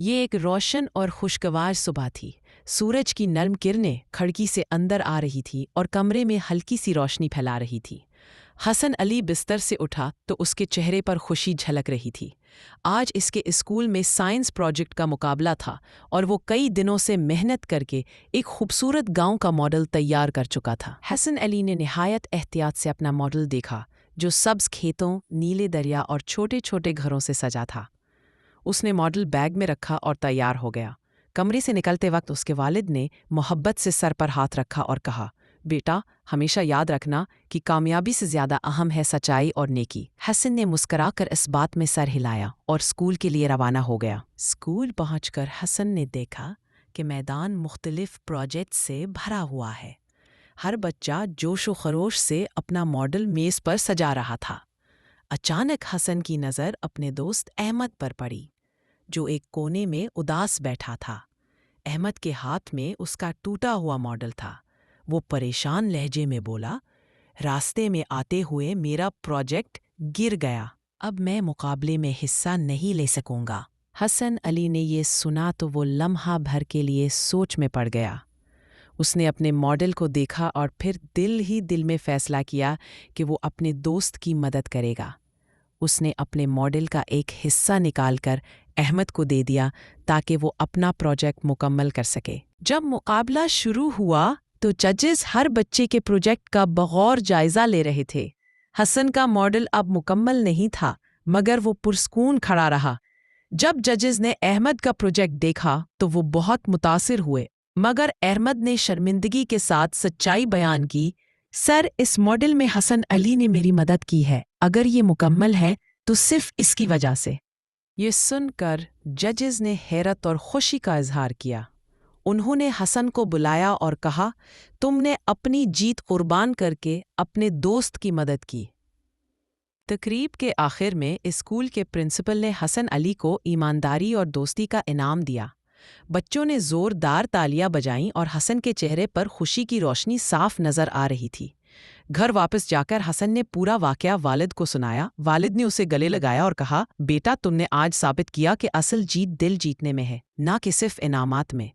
یہ ایک روشن اور خوشگوار صبح تھی۔ سورج کی نرم کرنیں کھڑکی سے اندر آ رہی تھی اور کمرے میں ہلکی سی روشنی پھیلا رہی تھی۔ حسن علی بستر سے اٹھا تو اس کے چہرے پر خوشی جھلک رہی تھی۔ آج اس کے اسکول میں سائنس پروجیکٹ کا مقابلہ تھا اور وہ کئی دنوں سے محنت کر کے ایک خوبصورت گاؤں کا ماڈل تیار کر چکا تھا۔ حسن علی نے نہایت احتیاط سے اپنا ماڈل دیکھا، جو سبز کھیتوں، نیلے دریا اور چھوٹے چھوٹے گھروں سے سجا تھا۔ اس نے ماڈل بیگ میں رکھا اور تیار ہو گیا۔ کمرے سے نکلتے وقت اس کے والد نے محبت سے سر پر ہاتھ رکھا اور کہا، بیٹا، ہمیشہ یاد رکھنا کہ کامیابی سے زیادہ اہم ہے سچائی اور نیکی۔ حسن نے مسکرا کر اس بات میں سر ہلایا اور اسکول کے لیے روانہ ہو گیا۔ اسکول پہنچ کر حسن نے دیکھا کہ میدان مختلف پروجیکٹ سے بھرا ہوا ہے۔ ہر بچہ جوش و خروش سے اپنا ماڈل میز پر سجا رہا تھا۔ اچانک حسن کی نظر اپنے دوست احمد پر پڑی، جو ایک کونے میں اداس بیٹھا تھا۔ احمد کے ہاتھ میں اس کا ٹوٹا ہوا ماڈل تھا۔ وہ پریشان لہجے میں بولا، راستے میں آتے ہوئے میرا پروجیکٹ گر گیا، اب میں مقابلے میں حصہ نہیں لے سکوں گا۔ حسن علی نے یہ سنا تو وہ لمحہ بھر کے لیے سوچ میں پڑ گیا۔ اس نے اپنے ماڈل کو دیکھا اور پھر دل ہی دل میں فیصلہ کیا کہ وہ اپنے دوست کی مدد کرے گا۔ اس نے اپنے ماڈل کا ایک حصہ نکال کر احمد کو دے دیا تاکہ وہ اپنا پروجیکٹ مکمل کر سکے۔ جب مقابلہ شروع ہوا تو ججز ہر بچے کے پروجیکٹ کا بغور جائزہ لے رہے تھے۔ حسن کا ماڈل اب مکمل نہیں تھا، مگر وہ پرسکون کھڑا رہا۔ جب ججز نے احمد کا پروجیکٹ دیکھا تو وہ بہت متاثر ہوئے، مگر احمد نے شرمندگی کے ساتھ سچائی بیان کی، سر، اس ماڈل میں حسن علی نے میری مدد کی ہے، اگر یہ مکمل ہے تو صرف اس کی وجہ سے۔ یہ سن کر ججز نے حیرت اور خوشی کا اظہار کیا۔ انہوں نے حسن کو بلایا اور کہا، تم نے اپنی جیت قربان کر کے اپنے دوست کی مدد کی۔ تقریب کے آخر میں اسکول کے پرنسپل نے حسن علی کو ایمانداری اور دوستی کا انعام دیا۔ بچوں نے زوردار تالیاں بجائیں اور حسن کے چہرے پر خوشی کی روشنی صاف نظر آ رہی تھی۔ گھر واپس جا کر حسن نے پورا واقعہ والد کو سنایا۔ والد نے اسے گلے لگایا اور کہا، بیٹا، تم نے آج ثابت کیا کہ اصل جیت دل جیتنے میں ہے، نہ کہ صرف انعامات میں۔